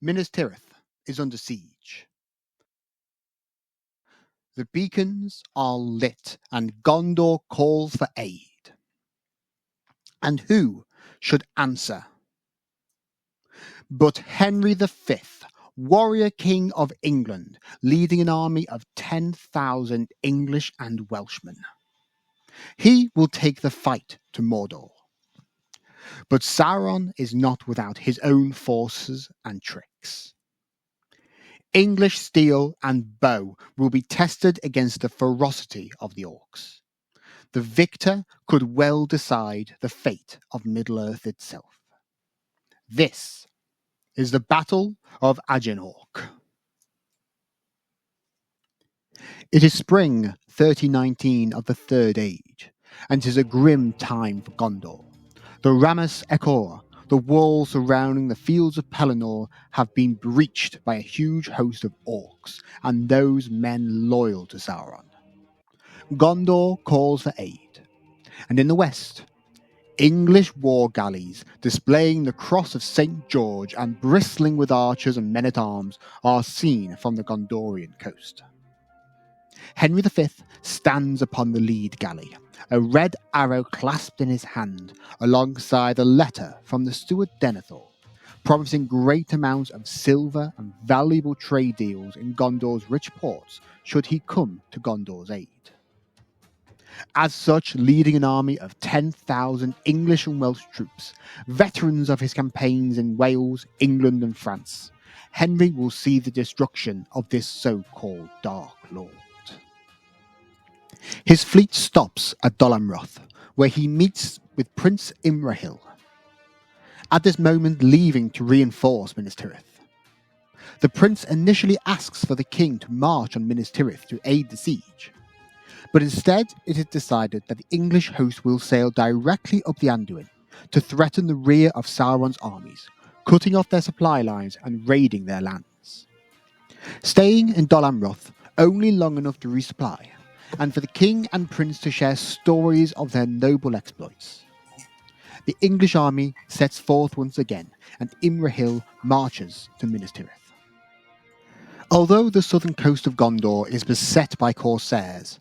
Minas Tirith is under siege. The beacons are lit and Gondor calls for aid. And who should answer but Henry V, warrior king of England, leading an army of 10,000 English and Welshmen. He will take the fight to Mordor. But Sauron is not without his own forces and tricks. English steel and bow will be tested against the ferocity of the orcs. The victor could well decide the fate of Middle-earth itself. This is the Battle of Aginorc. It is spring 3019 of the Third Age, and 'tis a grim time for Gondor. The Ramus Echor, the walls surrounding the fields of Pelennor, have been breached by a huge host of orcs and those men loyal to Sauron. Gondor calls for aid, and in the west, English war galleys displaying the cross of St. George and bristling with archers and men-at-arms are seen from the Gondorian coast. Henry V stands upon the lead galley, a red arrow clasped in his hand, alongside a letter from the steward Denethor, promising great amounts of silver and valuable trade deals in Gondor's rich ports should he come to Gondor's aid. As such, leading an army of 10,000 English and Welsh troops, veterans of his campaigns in Wales, England and France, Henry will see the destruction of this so-called Dark Lord. His fleet stops at Dol Amroth, where he meets with Prince Imrahil, at this moment leaving to reinforce Minas Tirith. The prince initially asks for the king to march on Minas Tirith to aid the siege, but instead it is decided that the English host will sail directly up the Anduin to threaten the rear of Sauron's armies, cutting off their supply lines and raiding their lands. Staying in Dol Amroth only long enough to resupply, and for the king and prince to share stories of their noble exploits. The English army sets forth once again, and Imrahil marches to Minas Tirith. Although the southern coast of Gondor is beset by corsairs,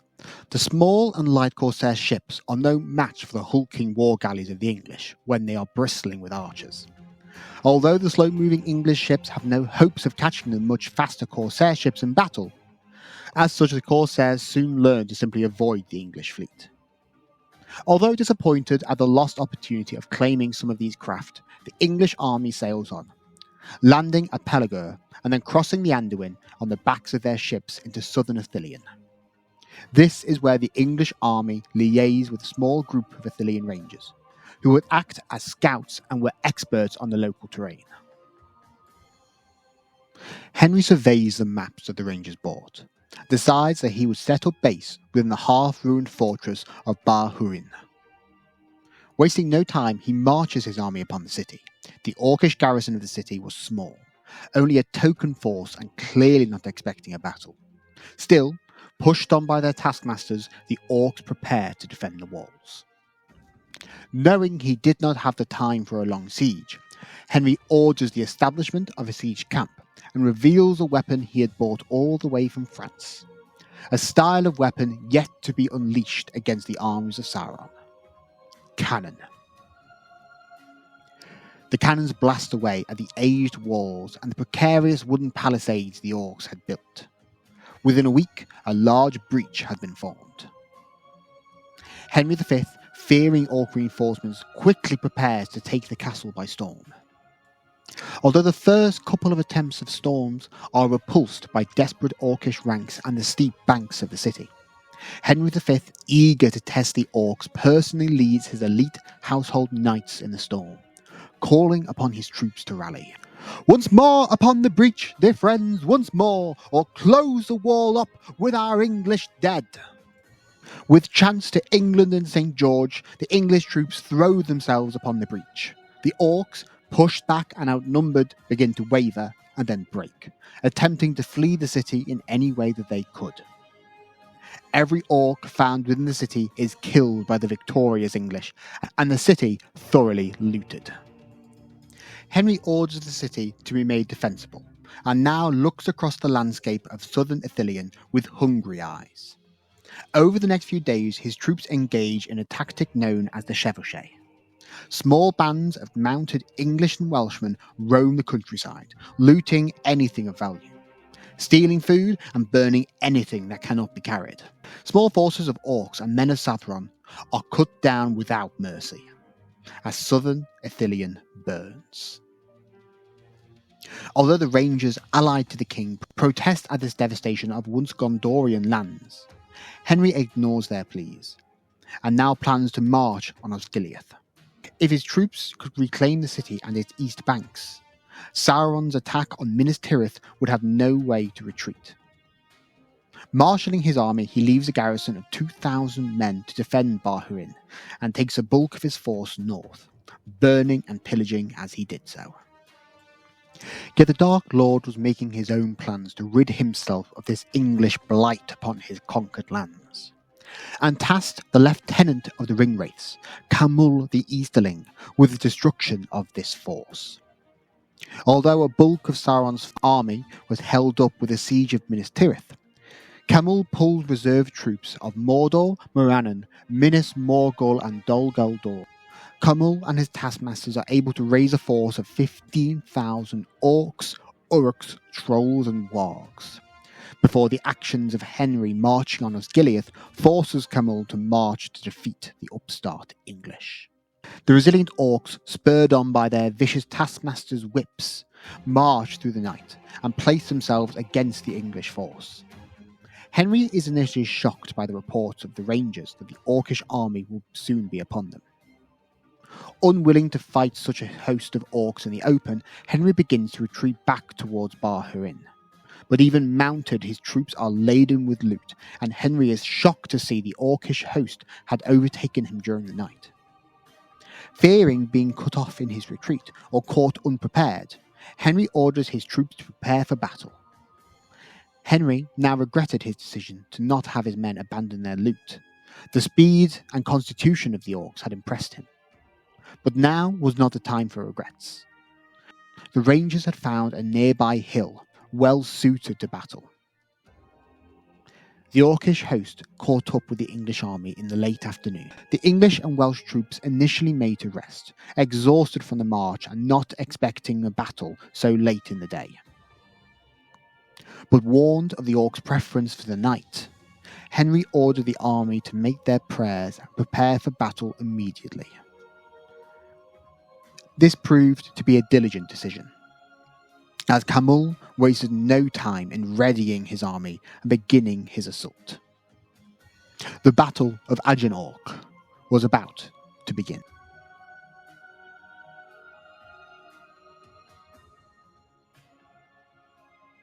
the small and light corsair ships are no match for the hulking war galleys of the English when they are bristling with archers. Although the slow-moving English ships have no hopes of catching the much faster corsair ships in battle, as such the corsairs soon learn to simply avoid the English fleet. Although disappointed at the lost opportunity of claiming some of these craft, the English army sails on, landing at Pillaging and then crossing the Anduin on the backs of their ships into southern Ithilien. This is where the English army liaise with a small group of Ithilien rangers, who would act as scouts and were experts on the local terrain. Henry surveys the maps that the rangers bought, decides that he would set up base within the half-ruined fortress of Bar Hurin. Wasting no time, he marches his army upon the city. The orcish garrison of the city was small, only a token force and clearly not expecting a battle. Still, pushed on by their taskmasters, the orcs prepare to defend the walls. Knowing he did not have the time for a long siege, Henry orders the establishment of a siege camp and reveals a weapon he had brought all the way from France, a style of weapon yet to be unleashed against the armies of Sauron. Cannon. The cannons blast away at the aged walls and the precarious wooden palisades the orcs had built. Within a week, a large breach had been formed. Henry V, fearing orc reinforcements, quickly prepares to take the castle by storm. Although the first couple of attempts of storms are repulsed by desperate orcish ranks and the steep banks of the city, Henry V, eager to test the orcs, personally leads his elite household knights in the storm, calling upon his troops to rally. Once more upon the breach, dear friends, once more, or close the wall up with our English dead. With chance to England and St. George, the English troops throw themselves upon the breach. The orcs, pushed back and outnumbered, begin to waver and then break, attempting to flee the city in any way that they could. Every orc found within the city is killed by the victorious English, and the city thoroughly looted. Henry orders the city to be made defensible, and now looks across the landscape of southern Ithilien with hungry eyes. Over the next few days, his troops engage in a tactic known as the chevauchée. Small bands of mounted English and Welshmen roam the countryside, looting anything of value, stealing food and burning anything that cannot be carried. Small forces of orcs and men of Southron are cut down without mercy, as southern Ithilien burns. Although the Rangers allied to the king protest at this devastation of once Gondorian lands, Henry ignores their pleas, and now plans to march on Osgiliath. If his troops could reclaim the city and its east banks, Sauron's attack on Minas Tirith would have no way to retreat. Marshalling his army, he leaves a garrison of 2,000 men to defend Barhurin, and takes a bulk of his force north, burning and pillaging as he did so. Yet the Dark Lord was making his own plans to rid himself of this English blight upon his conquered lands, and tasked the lieutenant of the Ringwraiths, Camul the Easterling, with the destruction of this force. Although a bulk of Sauron's army was held up with the siege of Minas Tirith, Camul pulled reserve troops of Mordor, Morannon, Minas Morgul and Dol Guldur. Camul and his taskmasters are able to raise a force of 15,000 orcs, uruks, trolls and wargs, before the actions of Henry marching on Osgiliath forces Camul to march to defeat the upstart English. The resilient orcs, spurred on by their vicious taskmasters' whips, march through the night and place themselves against the English force. Henry is initially shocked by the reports of the Rangers that the orcish army will soon be upon them. Unwilling to fight such a host of orcs in the open, Henry begins to retreat back towards Barhurin. But even mounted, his troops are laden with loot, and Henry is shocked to see the orcish host had overtaken him during the night. Fearing being cut off in his retreat or caught unprepared, Henry orders his troops to prepare for battle. Henry now regretted his decision to not have his men abandon their loot. The speed and constitution of the orcs had impressed him. But now was not the time for regrets. The Rangers had found a nearby hill well suited to battle. The orcish host caught up with the English army in the late afternoon. The English and Welsh troops initially made to rest, exhausted from the march and not expecting a battle so late in the day. But warned of the orcs' preference for the night, Henry ordered the army to make their prayers and prepare for battle immediately. This proved to be a diligent decision, as Camul wasted no time in readying his army and beginning his assault. The Battle of Aginorc was about to begin.